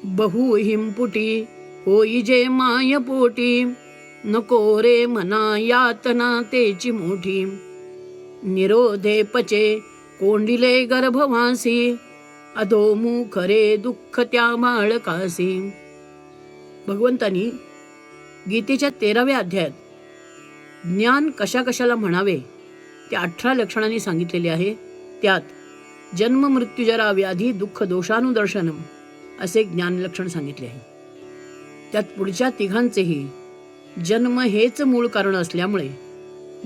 बहु हिंपुटी होई जे माय पोटी, नको रे मना यातना तेची मोठी, निरोधे पचे कोंडिले गर्भवासी, अधोमुख रे दुःख त्या बाळकासी. भगवंतानी गीतेच्या 13व्या अध्यायात ज्ञान कशा कशाला म्हणावे ते 18 लक्षणांनी सांगितलेले आहे. त्यात जन्म मृत्यू जरा व्याधी दुःख दोषानुदर्शनम असे ज्ञान लक्षण सांगितले आहे. त्यात पुढच्या तिघांचेही जन्म हेच मूळ कारण असल्यामुळे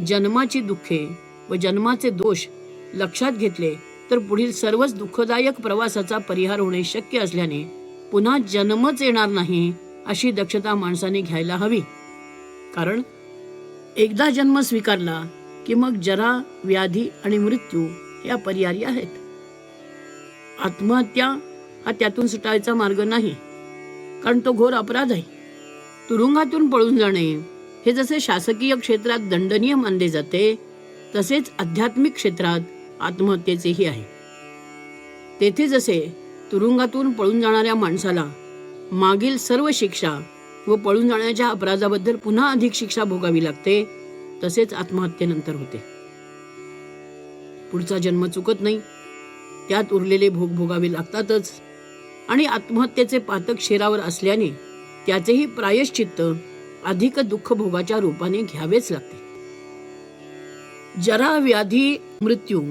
जन्माची दुःखे व जन्माचे दोष लक्षात घेतले तर पुढील सर्वच दुःखदायक प्रवासाचा परिहार होणे शक्य असल्याने पुन्हा जन्मच येणार नाही अशी दक्षता माणसाने घ्यायला हवी. कारण एकदा जन्म स्वीकारला की मग जरा व्याधी आणि मृत्यू हे अपरिहार्य आहेत. आत्महत्या हा त्यातून सुटायचा मार्ग नाही, कारण तो घोर अपराध आहे. तुरुंगातून पळून जाणे हे जसे शासकीय क्षेत्रात दंडनीय मानले जाते, तसेच आध्यात्मिक क्षेत्रात आत्महत्येचेही आहे. तेथे जसे तुरुंगातून पळून जाणाऱ्या माणसाला मागील सर्व शिक्षा व पळून जाण्याच्या अपराधाबद्दल पुन्हा अधिक शिक्षा भोगावी लागते, तसेच आत्महत्येनंतर होते. पुढचा जन्म चुकत नाही, त्यात उरलेले भोग भोगावे लागतातच. आणि आत्महत्येचे पातक शिरावर असल्याने त्याचेही प्रायश्चित्त अधिक दुःख भोगाच्या रूपाने घ्यावेच लागते. जरा व्याधी मृत्यू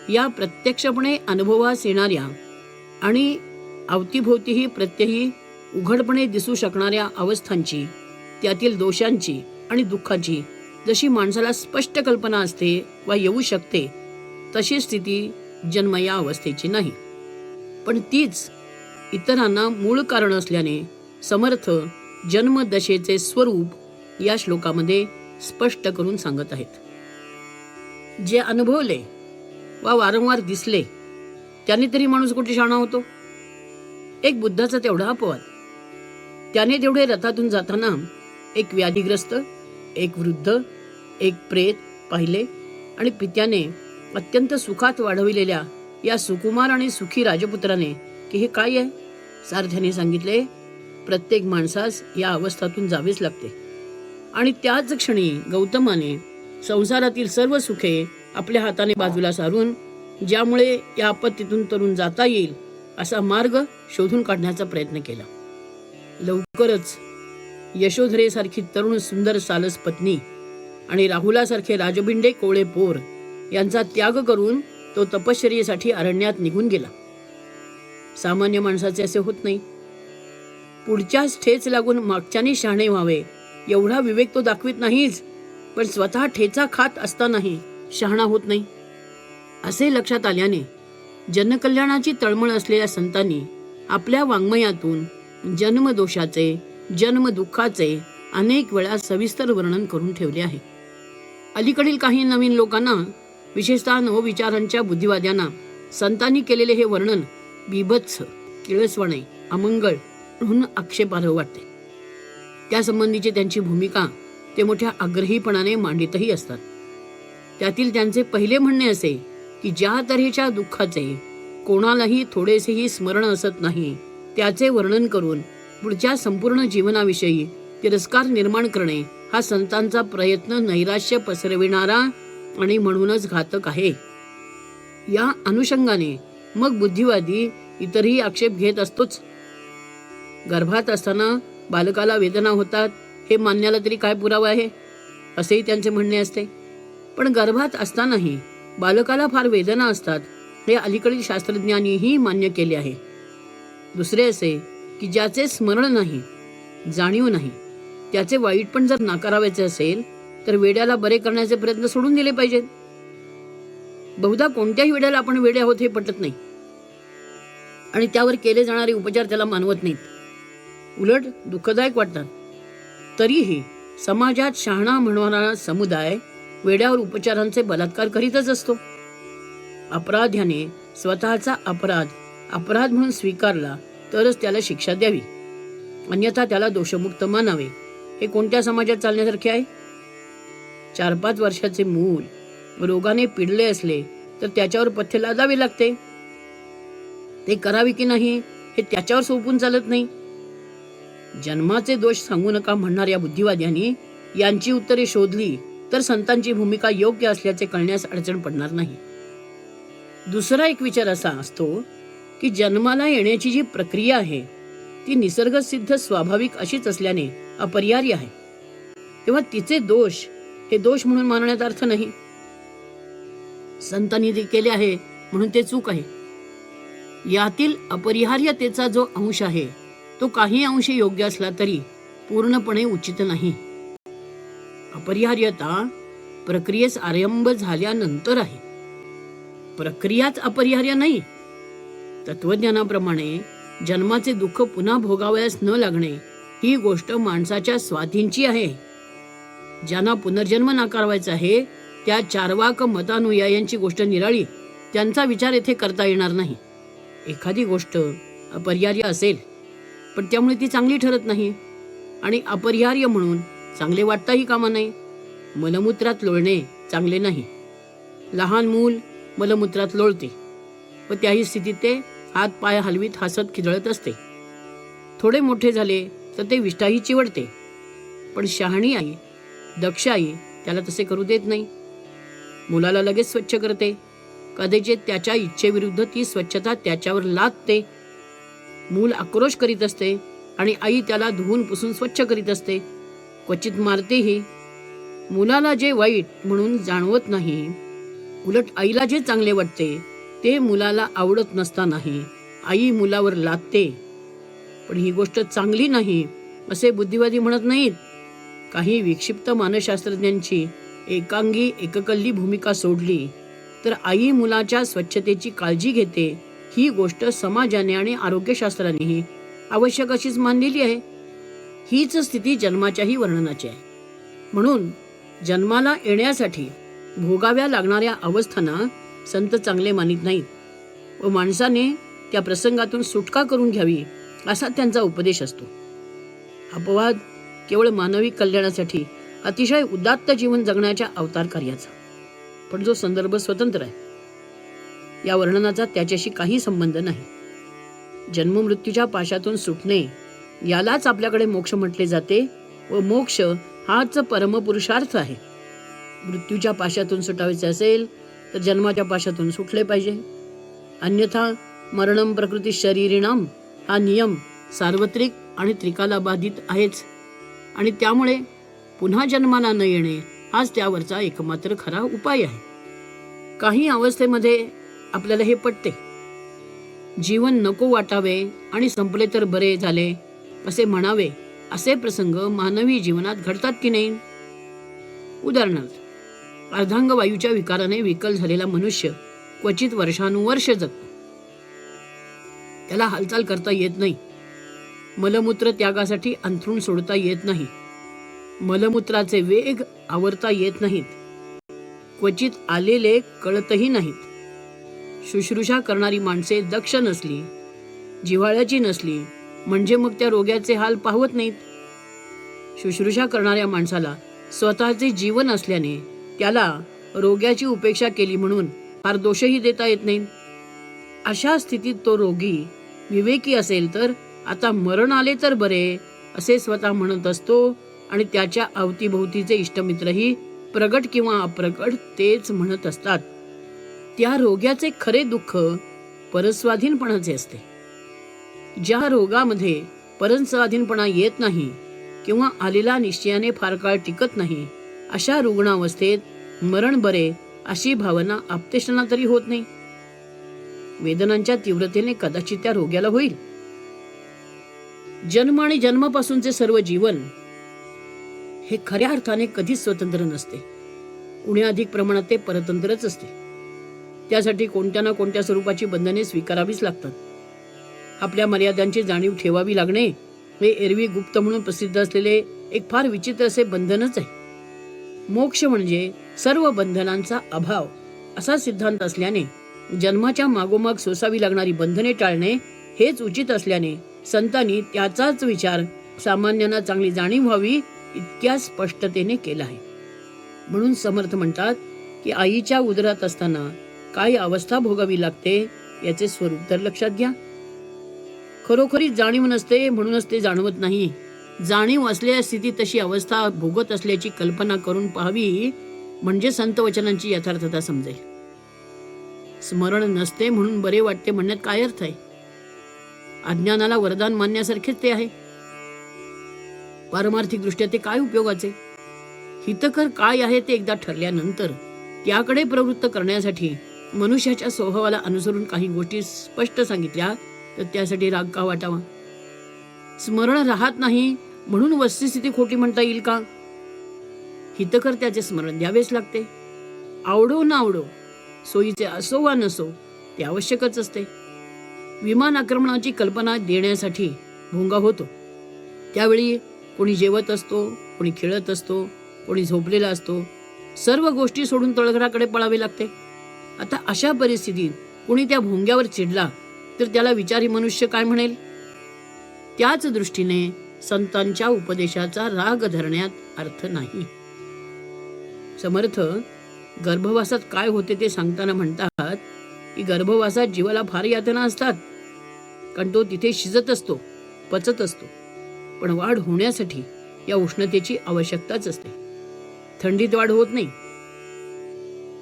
या प्रत्यक्षपणे अनुभवास येणाऱ्या आणि अवतीभोवतीही प्रत्यही उघडपणे दिसू शकणाऱ्या अवस्थांची, त्यातील दोषांची आणि दुःखाची जशी माणसाला स्पष्ट कल्पना असते वा येऊ शकते, तशी स्थिती जन्म या अवस्थेची नाही. पण तीच इतरांना मूळ कारण असल्याने समर्थ जन्मदशेचे स्वरूप या श्लोकामध्ये स्पष्ट करून सांगत आहेत. जे अनुभवले वा वारंवार दिसले त्याने तरी माणूस कुठे शहाणा होतो. एक बुद्धाचा तेवढा अपवाद. त्याने तेवढे रथातून जाताना एक व्याधीग्रस्त, एक वृद्ध, एक प्रेत पाहिले आणि पित्याने अत्यंत सुखात वाढविलेल्या या सुकुमार आणि सुखी राजपुत्राने की हे काय आहे, सारथ्याने सांगितले, प्रत्येक माणसास या अवस्थातून जावेच लागते. आणि त्याच क्षणी गौतमाने संसारातील सर्व सुखे आपल्या हाताने बाजूला सारून ज्यामुळे या आपत्तीतून तरुण जाता येईल असा मार्ग शोधून काढण्याचा प्रयत्न केला. लवकरच यशोधरेसारखी तरुण सुंदर सालस पत्नी आणि राहुलासारखे राजबिंडे कोळे पोर यांचा त्याग करून तो तपश्चर्येसाठी अरण्यात निघून गेला. सामान्य माणसाचे असे होत नाही. पुढच्याच ठेच लागून मागच्याने शहाणे व्हावे एवढा विवेक तो दाखवित नाहीच, पण स्वतः ठेचा खात असतानाही शहाणा होत नाही. असे लक्षात आल्याने जनकल्याणाची तळमळ असलेल्या संतांनी आपल्या वाङ्मयातून जन्मदोषाचे, जन्मदुःखाचे अनेक वेळा सविस्तर वर्णन करून ठेवले आहे. अलीकडील काही नवीन लोकांना, विशेषतः नवविचारांच्या बुद्धिवाद्यांना संतांनी केलेले हे वर्णन बीभत्स, किळसवाणे, अमंगळ म्हणून आक्षेपार्ह वाटते. त्यासंबंधीची त्यांची भूमिका ते मोठ्या आग्रहीपणाने मांडितही असतात. त्यातील त्यांचे पहिले म्हणणे असे की ज्या तऱ्हेच्या दुःखाचे कोणालाही थोडेसेही स्मरण असत नाही, त्याचे वर्णन करून पुढच्या संपूर्ण जीवनाविषयी तिरस्कार निर्माण करणे हा संतांचा प्रयत्न नैराश्य पसरविणारा आणि म्हणूनच घातक आहे. या अनुषंगाने मग बुद्धिवादी इतरही आक्षेप घेत असतोच. गर्भात असताना बालकाला वेदना होतात हे मानण्याला तरी काय पुरावा आहे, असेही त्यांचे म्हणणे असते. पण गर्भात असतानाही बालकाला फार वेदना असतात हे अलीकडील शास्त्रज्ञांनीही मान्य केले आहे. दुसरे असे की ज्याचे स्मरण नाही, जाणीव नाही, त्याचे वाईट पण जर नाकारावायचे असेल तर वेड्याला बरे करण्याचे प्रयत्न सोडून दिले पाहिजेत. बहुधा कोणत्याही वेड्याला आपण वेडे आहोत हे पटत नाही आणि त्यावर केले जाणारे उपचार त्याला मानवत नाहीत, उलट दुःखदायक वाटतात. तरीही समाजात शहाणा म्हणणारा समुदाय वेड्यावर उपचारांचे बलात्कार करीतच असतो. अपराध्याने स्वतःचा अपराध म्हणून स्वीकारला तरच त्याला शिक्षा द्यावी, अन्यथा त्याला दोषमुक्त मानावे. हे कोणत्या समाजात चालण्यासारखे आहे? 4-5 वर्षाचे मूल रोगाने पिडले असले तर त्याच्यावर पथ्य लादावे लागते. ते करावे की नाही हे त्याच्यावर सोपून चालत नाही. जन्माचे दोष सांगू नका म्हणणाऱ्या बुद्धिवाद्यांनी यांची उत्तरे शोधली तर संतांची भूमिका योग्य असल्याचे कळण्यास अडचण पडणार नाही. दुसरा एक विचार असा असतो की जन्माला येण्याची जी प्रक्रिया आहे ती निसर्गसिद्ध स्वाभाविक अशीच असल्याने अपरिहार्य आहे. तेव्हा तिचे दोष हे दोष म्हणून मानण्यात अर्थ नाही. संतांनी जे केले आहे म्हणून ते चूक आहे. यातील अपरिहार्यतेचा जो अंश आहे तो काही अंश योग्य असला तरी पूर्णपणे उचित नाही. अपरिहार्यता प्रक्रियेस आरंभ झाल्यानंतर आहे. प्रक्रियाच अपरिहार्य नाही. तत्वज्ञानाप्रमाणे जन्माचे दुःख पुन्हा भोगावयास न लागणे ही गोष्ट माणसाच्या स्वाधीनची आहे. ज्यांना पुनर्जन्म नाकारवायचा आहे त्या चार्वाक मतानुयायांची गोष्ट निराळी. त्यांचा विचार येथे करता येणार नाही. एखादी गोष्ट अपरिहार्य असेल पण त्यामुळे ती चांगली ठरत नाही आणि अपरिहार्य म्हणून चांगले वाटताही कामा नये. मलमूत्रात लोळणे चांगले नाही. लहान मूल मलमूत्रात लोळते व त्याही स्थितीत ते हात पाय हलवीत हसत खिदळत असते. थोडे मोठे झाले तर ते विष्ठाही चिवडते. पण शहाणी आई, दक्ष आई त्याला तसे करू देत नाही. मुलाला लगेच स्वच्छ करते. कदाचित त्याच्या इच्छेविरुद्ध ती स्वच्छता त्याच्यावर लादते. मूल आक्रोश करीत असते आणि आई त्याला धुवून पुसून स्वच्छ करीत असते. क्वचित मारतेही. मुलाला जे वाईट म्हणून जाणवत नाही, उलट आईला जे चांगले वाटते ते मुलाला आवडत नसतानाही आई मुलावर लादते. पण ही गोष्ट चांगली नाही असे बुद्धिवादी म्हणत नाहीत. काही विक्षिप्त मानसशास्त्रज्ञांची एकांगी एककल्ली भूमिका सोडली तर आई मुलाच्या स्वच्छतेची काळजी घेते ही गोष्ट समाजाने आणि आरोग्यशास्त्रानेही आवश्यक अशीच मानलेली आहे. हीच स्थिती जन्माच्याही वर्णनाची आहे. म्हणून जन्माला येण्यासाठी भोगाव्या लागणाऱ्या अवस्थांना संत चांगले मानित नाहीत व माणसाने त्या प्रसंगातून सुटका करून घ्यावी असा त्यांचा उपदेश असतो. अपवाद केवळ मानवी कल्याणासाठी अतिशय उदात्त जीवन जगण्याच्या अवतार कार्याचा. पण जो संदर्भ स्वतंत्र आहे. या वर्णनाचा त्याच्याशी काही संबंध नाही. जन्ममृत्यूच्या पाशातून सुटणे यालाच आपल्याकडे मोक्ष म्हटले जाते व मोक्ष हाच परमपुरुषार्थ आहे. मृत्यूच्या पाशातून सुटायचे असेल तर जन्माच्या पाशातून सुटले पाहिजे. अन्यथा मरणम प्रकृती शरीरिणाम हा नियम सार्वत्रिक आणि त्रिकालाबाधित आहेच आणि त्यामुळे पुन्हा जन्माला न येणे हाच त्यावरचा एकमात्र खरा उपाय आहे. काही अवस्थेमध्ये आपल्याला हे पटते. जीवन नको वाटावे आणि संपले तर बरे झाले असे म्हणावे असे प्रसंग मानवी जीवनात घडतात की नाही. उदाहरणार्थ, अर्धांगवायूच्या विकाराने विकल झालेला मनुष्य क्वचित वर्षानुवर्ष जगतो. त्याला हालचाल करता येत नाही. मलमूत्र त्यागासाठी अंथरूण सोडता येत नाही. मलमूत्राचे वेग आवरता येत नाहीत. क्वचित आलेले कळतही नाहीत. शुश्रूषा करणारी माणसे दक्ष नसली, जिव्हाळ्याची नसली म्हणजे मग त्या रोग्याचे हाल पाहवत नाहीत. शुश्रूषा करणाऱ्या माणसाला स्वतःचे जीवन असल्याने त्याला रोग्याची उपेक्षा केली म्हणून फार दोषही देता येत नाही. अशा स्थितीत तो रोगी विवेकी असेल तर आता मरण आले तर बरे असे स्वतः म्हणत असतो आणि त्याच्या अवतीभोवतीचे इष्टमित्रही प्रगट किंवा अप्रगट तेच म्हणत असतात. त्या रोग्याचे खरे दुःख परस्वाधीनपणाचे असते. ज्या रोगामध्ये परस्वाधीनपणा येत नाही किंवा आलेला निश्चयाने फार काळ टिकत नाही अशा रुग्णावस्थेत मरण बरे अशी भावना आपतेष्टांना तरी होत नाही. वेदनांच्या तीव्रतेने कदाचित त्या रोग्याला होईल. जन्म आणि जन्मापासूनचे सर्व जीवन हे खऱ्या अर्थाने कधीच स्वतंत्र नसते. उण्याधिक प्रमाणात ते परतंत्रच असते. त्यासाठी कोणत्या ना कोणत्या स्वरूपाची बंधने स्वीकारावीच लागतात. आपल्या मर्यादांची जाणीव ठेवावी लागणे हे एरवी गुप्त म्हणून प्रसिद्ध असलेले एक फार विचित्र असे बंधनच आहे. मोक्ष म्हणजे सर्व बंधनांचा अभाव असा सिद्धांत असल्याने जन्माच्या मागोमाग सोसावी लागणारी बंधने टाळणे हेच उचित असल्याने संतांनी त्याचाच विचार सामान्यांना चांगली जाणीव व्हावी इतक्या स्पष्टतेने केला आहे. म्हणून समर्थ म्हणतात की आईच्या उदरात असताना काय अवस्था भोगावी लागते याचे स्वरूप तर लक्षात घ्या. खरोखरी जाणीव नसते म्हणूनच ते जाणवत नाही. जाणीव असलेल्या स्थितीत तशी अवस्था भोगत असल्याची कल्पना करून पाहावी म्हणजे संत वचनांची यथार्थता समजेल. स्मरण नसते म्हणून बरे वाटते म्हणण्यात काय अर्थ आहे? अज्ञानाला वरदान मानण्यासारखेच ते आहे. पारमार्थिक दृष्ट्या ते काय उपयोगाचे? हितकर काय आहे ते एकदा ठरल्यानंतर त्याकडे प्रवृत्त करण्यासाठी मनुष्याच्या स्वभावाला अनुसरून काही गोष्टी स्पष्ट सांगितल्या तर त्यासाठी राग का वाटावा? स्मरण राहत नाही म्हणून वस्तुस्थिती खोटी म्हणता येईल का? हितकर त्याचे स्मरण द्यावेच लागते. आवडो ना आवडो, सोयीचे असो वा नसो, ते आवश्यकच असते. विमान आक्रमणाची कल्पना देण्यासाठी भोंगा होतो. त्यावेळी कोणी जेवत असतो, कोणी खेळत असतो, कोणी झोपलेला असतो. सर्व गोष्टी सोडून तळघराकडे पळावे लागते. आता अशा परिस्थितीत कोणी त्या भोंग्यावर चिडला तर त्याला विचारी मनुष्य काय म्हणेल? त्याच दृष्टीने संतांच्या उपदेशाचा राग धरण्यात अर्थ नाही. समर्थ गर्भवासात काय होते ते सांगताना म्हणतात की गर्भवासात जीवाला फार यातना असतात, कारण तो तिथे शिजत असतो, पचत असतो. पण वाढ होण्यासाठी या उष्णतेची आवश्यकताच असते. थंडीत वाढ होत नाही.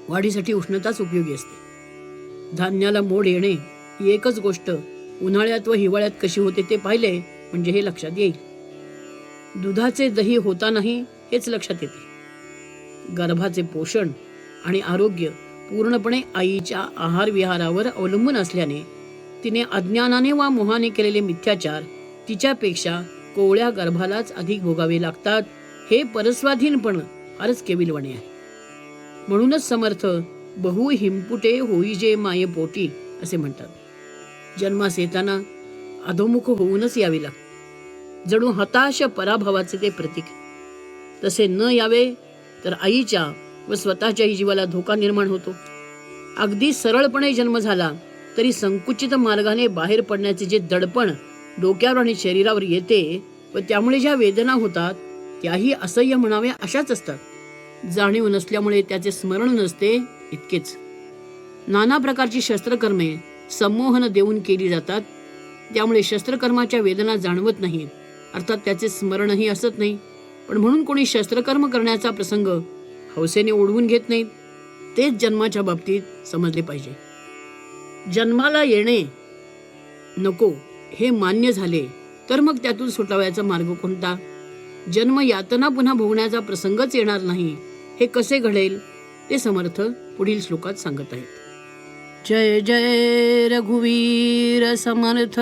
वाढीसाठी उष्णताच उपयोगी असते. धान्याला मोड येणे ही एकच गोष्ट उन्हाळ्यात व हिवाळ्यात कशी होते ते पाहिले म्हणजे हे लक्षात येईल. दुधाचे दही होतानाही हेच लक्षात येते. गर्भाचे पोषण आणि आरोग्य पूर्णपणे आईच्या आहार विहारावर अवलंबून असल्याने तिने अज्ञानाने वा मोहाने केलेले मिथ्याचार तिच्यापेक्षा कोवळ्या गर्भालाच अधिक भोगावे लागतात. हे परस्वाधीनपण फारच केविलवाणे आहे. म्हणूनच समर्थ बहु हिंपुटे होई जे माये पोटी असे म्हणतात. जन्मास येताना अधोमुख होऊनच यावे लागते. जणू हताश पराभवाचे ते प्रतीक. तसे न यावे तर आईच्या व स्वतःच्याही जीवाला धोका निर्माण होतो. अगदी सरळपणे जन्म झाला तरी संकुचित मार्गाने बाहेर पडण्याचे जे दडपण डोक्यावर आणि शरीरावर येते व त्यामुळे ज्या वेदना होतात त्याही असह्य म्हणाव्या अशाच असतात. जाणीव नसल्यामुळे त्याचे स्मरण नसते इतकेच. नाना प्रकारची शस्त्रकर्मे संमोहन देऊन केली जातात. त्यामुळे शस्त्रकर्माच्या वेदना जाणवत नाहीत, अर्थात त्याचे स्मरणही असत नाही. पण म्हणून कोणी शस्त्रकर्म करण्याचा प्रसंग हौसेने ओढवून घेत नाहीत. तेच जन्माच्या बाबतीत समजले पाहिजे. जन्माला येणे नको हे मान्य झाले तर मग त्यातून सुटावयाचा मार्ग कोणता? जन्म यातना पुन्हा भोगण्याचा प्रसंगच येणार नाही हे कसे घडेल ते समर्थ पुढील श्लोकात सांगत आहेत. जय जय रघुवीर समर्थ.